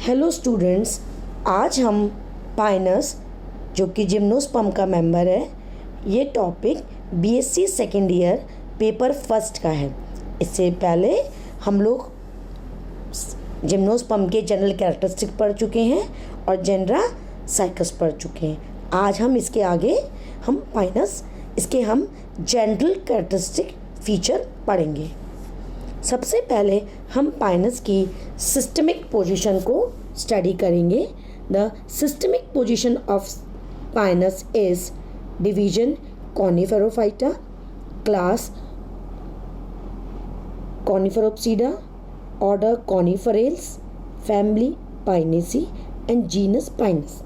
Hello students, आज हम Pinus जो कि जिम्नोस्पर्म का मेंबर है, ये topic BSc second year paper first का है। इससे पहले हम लोग जिम्नोस्पर्म के जनरल कैरेक्टरिस्टिक पढ़ चुके हैं और जेनरा साइकस पढ़ चुके हैं। आज हम इसके आगे इसके हम जनरल कैरेक्टरिस्टिक फीचर पढ़ेंगे। सबसे पहले हम पाइनस की सिस्टमिक पोजीशन को स्टडी करेंगे। The systemic position of pinus is division coniferophyta, class coniferopsida, order coniferales, family pinaceae and genus pinus.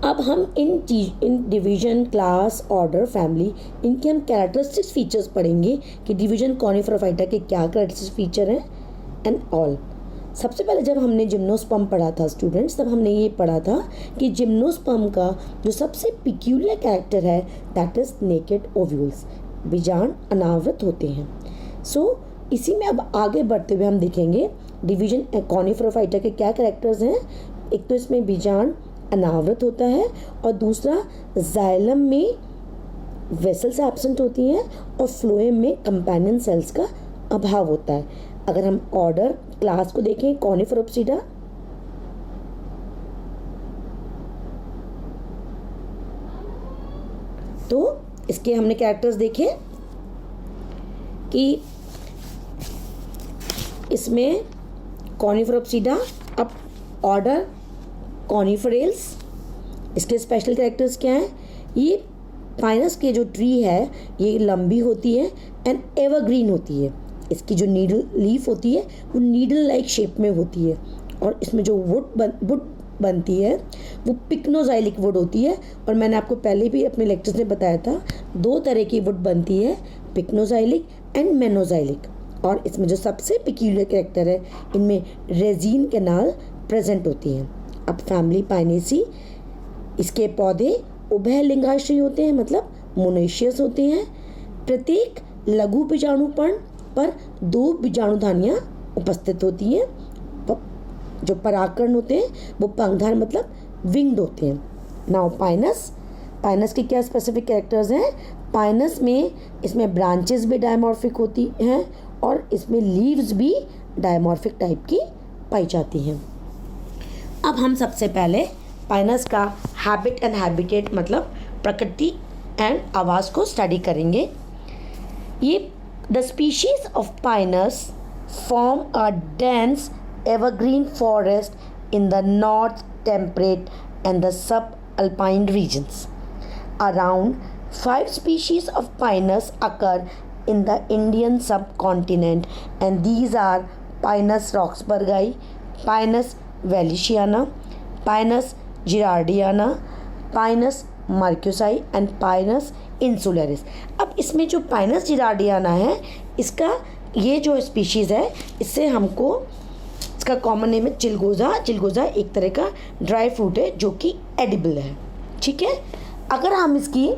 अब हम इन डिवीजन, क्लास, ऑर्डर, फैमिली, इनके हम कैरेक्टरिस्टिक्स फीचर्स पढ़ेंगे कि डिवीजन कॉनिफेरोफाइटा के क्या कैरेक्टरिस्टिक फीचर हैं एंड ऑल। सबसे पहले जब हमने जिम्नोस्पर्म पढ़ा था स्टूडेंट्स, तब हमने ये पढ़ा था कि जिम्नोस्पर्म का जो सबसे पिक्यूलियर कैरेक्टर है दैट इज नेकेड ओव्यूल्स, बीजांड अनावृत होते हैं। इसी में अब आगे बढ़ते हुए हम देखेंगे डिवीजन कॉनिफेरोफाइटा के क्या कैरेक्टर्स हैं। एक तो इसमें बीजांड अनावृत होता है और दूसरा जाइलम में वेसल्स एब्सेंट होती हैं और फ्लोएम में कंपेनियन सेल्स का अभाव होता है। अगर हम ऑर्डर क्लास को देखें कॉनिफेरोप्सिडा, तो इसके हमने कैरेक्टर्स देखे कि इसमें कॉनिफेरोप्सिडा, अब ऑर्डर कॉनिफेरेल्स, इसके स्पेशल कैरेक्टर्स क्या हैं? ये पाइनस के जो ट्री है ये लंबी होती है एंड एवरग्रीन होती है। इसकी जो नीडल लीफ होती है वो नीडल लाइक शेप में होती है और इसमें जो वुड बनती है वो पिक्नोजाइलिक वुड होती है। और मैंने आपको पहले भी अपने लेक्चर्स में बताया था, दो तरह की वुड बनती है, पिक्नोजाइलिक एंड मेनोजाइलिक। और इसमें जो सबसे पिक्यूलियर कैरेक्टर है, इनमें रेजिन कैनाल प्रेजेंट होती हैं। अब फैमिली पाइनेसी, इसके पौधे उभयलिंगाश्रयी होते हैं, मतलब मोनेशियस होते हैं। प्रत्येक लघु बीजाणुपर्ण पर 2 बीजाणुधानियाँ उपस्थित होती हैं। जो परागकण होते हैं वो पंखधार मतलब विंग्ड होते हैं। नाउ पाइनस के क्या स्पेसिफिक कैरेक्टर्स हैं? पाइनस में इसमें ब्रांचेस भी डायमॉर्फिक होती हैं और इसमें लीव्स भी डायमॉर्फिक टाइप की पाई जाती हैं। अब हम सबसे पहले पाइनस का हैबिट एंड हैबिटेट मतलब प्रकृति एंड आवास को स्टडी करेंगे। ये the species of Pinus form a dense evergreen forest in the north temperate and the subalpine regions. Around 5 species of Pinus occur in the Indian subcontinent, and these are Pinus roxburghi, Pinus wallichiana, Pinus girardiana, Pinus marquesi and Pinus insularis. अब इसमें जो Pinus girardiana है, इसका ये जो species है, इससे हमको इसका कॉमन नेम है चिलगोजा एक तरह का ड्राई फ्रूट है जो कि एडिबल है। ठीक है, अगर हम इसकी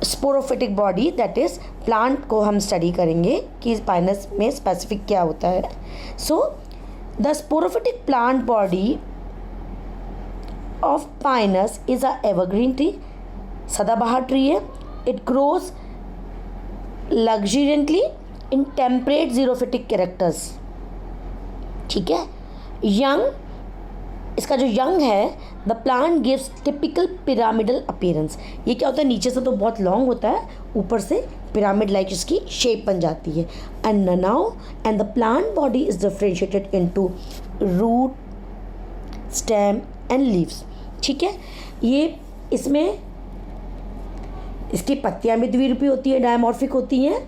sporophytic body that is plant को हम स्टडी करेंगे कि पाइनस में स्पेसिफिक क्या होता है। The sporophytic plant body of pinus is a evergreen tree, सदाबहार ट्री है। It grows luxuriantly in temperate xerophytic characters. ठीक है, इसका जो यंग है, the plant gives typical pyramidal appearance. ये क्या होता है, नीचे से तो बहुत लॉन्ग होता है, ऊपर से पिरामिड लाइक इसकी शेप बन जाती है। And the plant body is differentiated into root, stem and leaves. ठीक है, ये इसमें इसकी पत्तियां भी द्विरूपी होती है, डायमॉर्फिक होती हैं।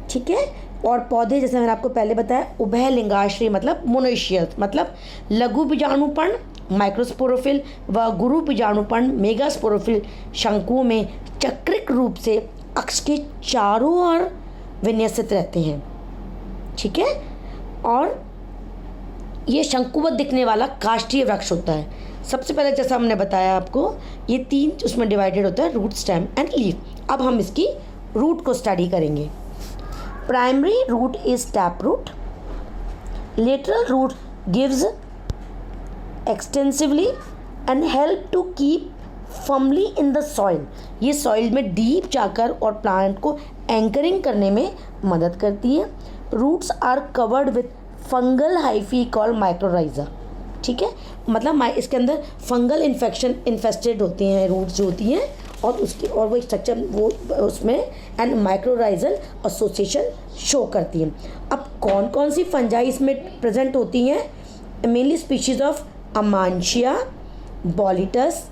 ठीक है, और पौधे जैसे मैंने आपको पहले बताया उभयलिंगाश्रयी मतलब मोनेशियस, मतलब लघु बीजाणुपर्ण माइक्रोस्पोरोफिल व गुरु बीजाणुपर्ण मेगास्पोरोफिल शंकुओं में चक्रिक रूप से अक्ष के चारों ओर विन्यसित रहते हैं। ठीक है, और ये शंकुवत दिखने वाला काष्ठीय वृक्ष होता है। सबसे पहले जैसा हमने बताया आपको, ये 3 उसमें डिवाइडेड होता है, रूट, स्टेम एंड लीफ। अब हम इसकी रूट को स्टडी करेंगे। Primary root is taproot. Lateral root gives extensively and help to keep firmly in the soil. ये सॉइल में डीप जाकर और प्लांट को एंकरिंग करने में मदद करती है। Roots are covered with fungal hyphae called mycorrhiza. ठीक है, मतलब इसके अंदर फंगल इन्फेक्शन इन्फेस्टेड होती हैं रूट्स जो होती हैं, और उसकी और वो स्ट्रक्चर वो उसमें एंड माइक्रोराइजल एसोसिएशन शो करती हैं। अब कौन कौन सी फंजाई इसमें प्रेजेंट होती हैं? Mainly species of amanita, boletus,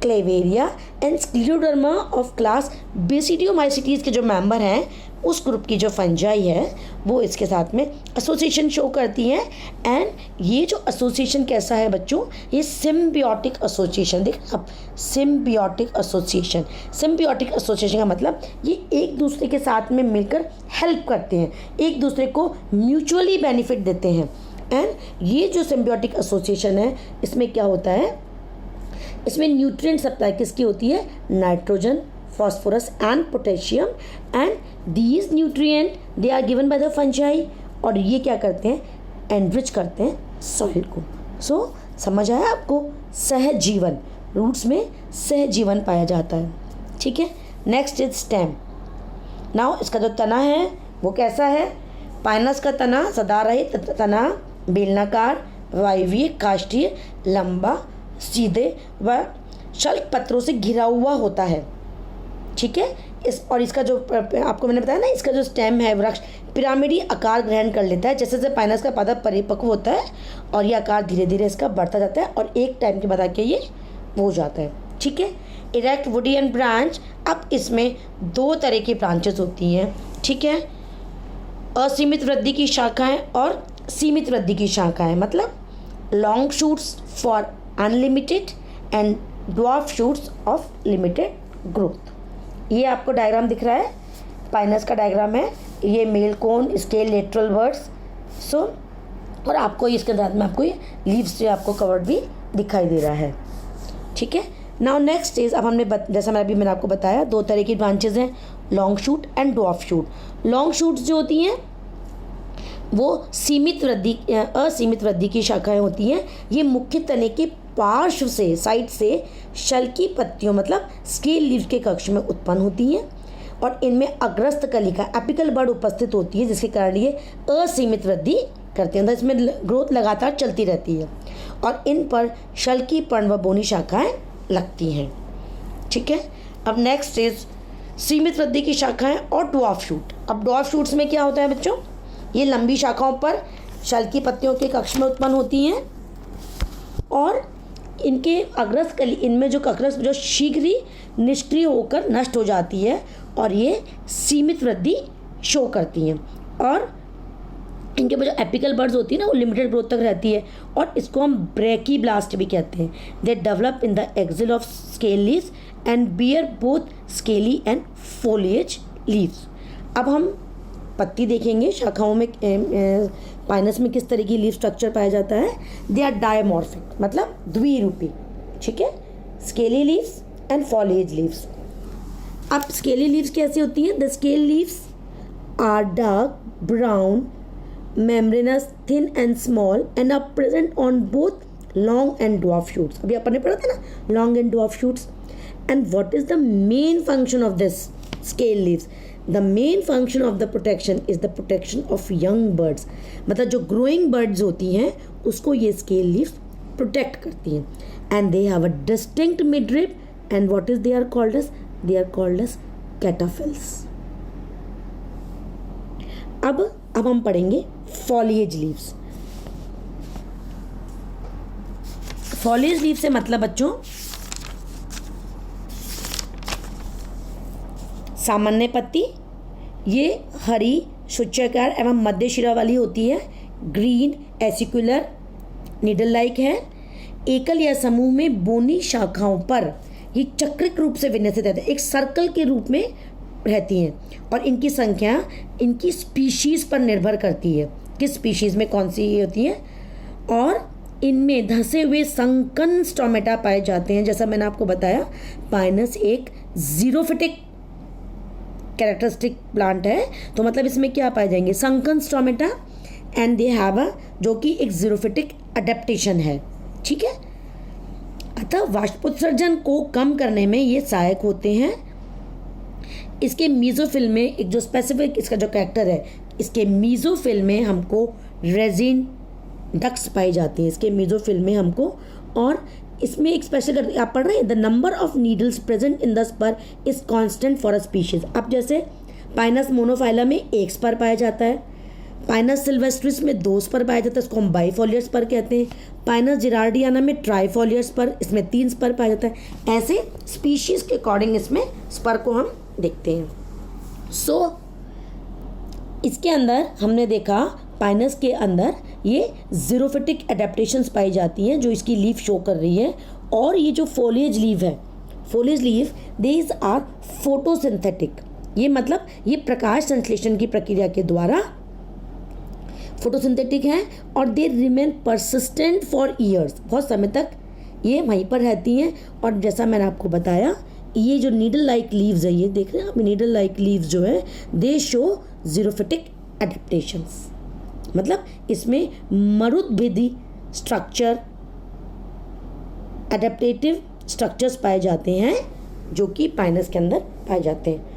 clavaria and scleroderma of class basidiomycetes के जो मेंबर हैं उस ग्रुप की जो फंजाई है वो इसके साथ में एसोसिएशन शो करती हैं। एंड ये जो एसोसिएशन कैसा है बच्चों? ये सिम्बियोटिक एसोसिएशन। देख अब सिम्बियोटिक एसोसिएशन, सिम्बियोटिक एसोसिएशन का मतलब ये एक दूसरे के साथ में मिलकर हेल्प करते हैं, एक दूसरे को म्यूचुअली बेनिफिट देते हैं। एंड ये जो सिम्बियोटिक एसोसिएशन है इसमें क्या होता है? इसमें न्यूट्रिएंट सप्लाई किसकी होती है? Nitrogen, phosphorus and potassium. And these nutrient they are given by the fungi, और ये क्या करते हैं? एनरिच करते हैं सॉइल को। सो समझ आया आपको? सहजीवन, रूट्स में सहजीवन पाया जाता है। ठीक है, नेक्स्ट इज स्टेम। नाउ इसका जो तना है वो कैसा है? पाइनस का तना सदारहित तना, बेलनाकार, वायवीय, काष्ठीय, लंबा, सीधे व शल्क पत्रों से घिरा हुआ होता है। ठीक है, और इसका जो आपको मैंने बताया ना, इसका जो स्टेम है वृक्ष पिरामिडी आकार ग्रहण कर लेता है। जैसे जैसे पाइनस का पौधा परिपक्व होता है और ये आकार धीरे धीरे इसका बढ़ता जाता है और एक टाइम के बाद आके ये हो जाता है। ठीक है, इरेक्ट वुडी एंड ब्रांच। अब इसमें दो तरह की ब्रांचेस होती हैं। ठीक है, असीमित वृद्धि की शाखाएं और सीमित वृद्धि की शाखाएं। मतलब long shoots for unlimited and dwarf shoots of limited growth. ये आपको डायग्राम दिख रहा है, पाइनस का डायग्राम है। ये male cone, scale, lateral words. So और आपको इसके साथ में आपको ये लीव्स जो आपको कवर्ड भी दिखाई दे रहा है। ठीक है, नाउ नेक्स्ट इज, अब हमने जैसा मैंने आपको बताया दो तरह की ब्रांचेज हैं, long shoot and dwarf shoot. Long shoots जो होती हैं वो सीमित वृद्धि असीमित वृद्धि की शाखाएं होती हैं। ये मुख्य तने के पार्श्व से, साइड से शल्की पत्तियों मतलब स्केल लीव्स के कक्ष में उत्पन्न होती हैं और इनमें अग्रस्त कलिका एपिकल बड उपस्थित होती है, जिसके कारण ये असीमित वृद्धि करते हैं। इसमें ग्रोथ लगातार चलती रहती है और इन पर शल्की पर्ण व बोनी शाखाएं लगती हैं। ठीक है, अब नेक्स्ट इज सीमित वृद्धि की शाखाएं और ड्वार्फ शूट। अब ड्वार्फ शूट्स में क्या होता है बच्चों? ये लंबी शाखाओं पर शल्की पत्तियों के कक्ष में उत्पन्न होती हैं और इनके अग्रस्त कली, इनमें जो अग्रस्त जो शीघ्र ही निष्क्रिय होकर नष्ट हो जाती है और ये सीमित वृद्धि शो करती हैं। और इनके जो एपिकल बर्ड्स होती है ना वो लिमिटेड ग्रोथ तक रहती है और इसको हम ब्रेकीब्लास्ट भी कहते हैं। They develop in the axil of scale leaves and bear both scaly and foliage leaves. अब हम पत्ती देखेंगे, शाखाओं में पाइनस में किस तरह की लीफ स्ट्रक्चर पाया जाता है। दे आर डायमॉर्फिक मतलब द्विरूपी। ठीक है, scaly leaves and foliage leaves. अब स्केली लीव्स कैसी होती हैं? The scale leaves are dark brown, membranous, thin and small and are present on both long and dwarf shoots. अभी अपन ने पढ़ा था ना long and dwarf shoots. And what is the main function of this scale leaves? The main function of the protection is the protection of young birds. मतलब जो growing birds होती हैं उसको ये scale leaves protect करती हैं. And they have a distinct midrib and what is they are called as? They are called as cataphyls. अब हम पढ़ेंगे फॉलिएज लीव्स। फॉलिएज लीव से मतलब बच्चों सामान्य पत्ती, ये हरी शुच्चाकार एवं मध्य शिरा वाली होती है, ग्रीन एसिकुलर नीडल लाइक है, एकल या समूह में बोनी शाखाओं पर ये चक्रिक रूप से विन्यसित रहते हैं, एक सर्कल के रूप में रहती हैं और इनकी संख्या इनकी स्पीशीज़ पर निर्भर करती है, किस स्पीशीज़ में कौन सी होती है। और इनमें धंसे हुए संकन स्टोमेटा पाए जाते हैं। जैसा मैंने आपको बताया पाइनस एक जीरोफिटिक कैरेक्टरिस्टिक प्लांट है, तो मतलब इसमें क्या पाए जाएंगे? Sunken stomata and they have a जो कि एक जीरोफिटिक अडेप्टेशन है। ठीक है। अतः वाष्पोत्सर्जन को कम करने में ये सहायक होते हैं। इसके मीजोफिल में एक जो स्पेसिफिक इसका जो कैरेक्टर है, इसके मीजोफिल में हमको रेजिन डक्ट्स पाई जाती हैं, इसके मीजोफिल में हमको। और इसमें एक स्पेशल आप पढ़ रहे हैं, the number of needles present in the spur is constant for a species. अब जैसे पाइनस मोनोफाइलम में एक स्पर पाया जाता है, पाइनस सिल्वेस्ट्रिस में 2 स्पर पाया जाता है, इसको हम बाइफोलियर स्पर कहते हैं। पाइनस जिरार्डियाना में ट्राइफोलियर स्पर, इसमें 3 स्पर पाया जाता है। ऐसे स्पीशीज के अकॉर्डिंग इसमें स्पर को हम देखते हैं। इसके अंदर हमने देखा पाइनस के अंदर ये जीरोफिटिक एडेप्टेशंस पाई जाती हैं जो इसकी लीफ शो कर रही है। और ये जो फोलिएज लीफ है, foliage leaf these are photosynthetic, ये मतलब ये प्रकाश संश्लेषण की प्रक्रिया के द्वारा फोटोसिंथेटिक हैं और they remain persistent for years, बहुत समय तक ये वहीं पर रहती हैं। और जैसा मैंने आपको बताया, ये जो नीडल लाइक लीव्स है, ये देख रहे हैं आप, नीडल लाइक लीव्स जो है दे शो जीरोफिटिक एडेप्टेशंस, मतलब इसमें मरुद्भिदी स्ट्रक्चर, एडेप्टेटिव स्ट्रक्चर्स पाए जाते हैं जो कि पाइनस के अंदर पाए जाते हैं।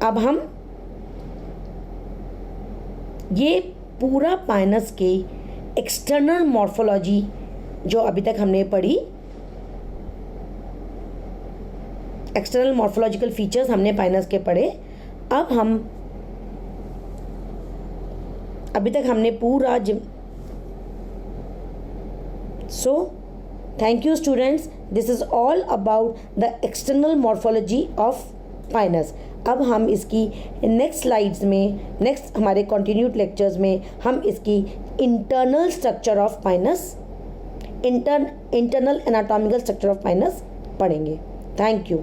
अब हम ये पूरा पाइनस के एक्सटर्नल मॉर्फोलॉजी जो अभी तक हमने पढ़ी, एक्सटर्नल मॉर्फोलॉजिकल फीचर्स हमने पाइनस के पढ़े। अब हम अभी तक हमने पूरा thank you students, this is all about the external morphology of pinus. अब हम इसकी नेक्स्ट स्लाइड्स में, नेक्स्ट हमारे कंटिन्यूड लेक्चर्स में हम इसकी internal structure of pinus, internal anatomical structure of pinus पढ़ेंगे। Thank you.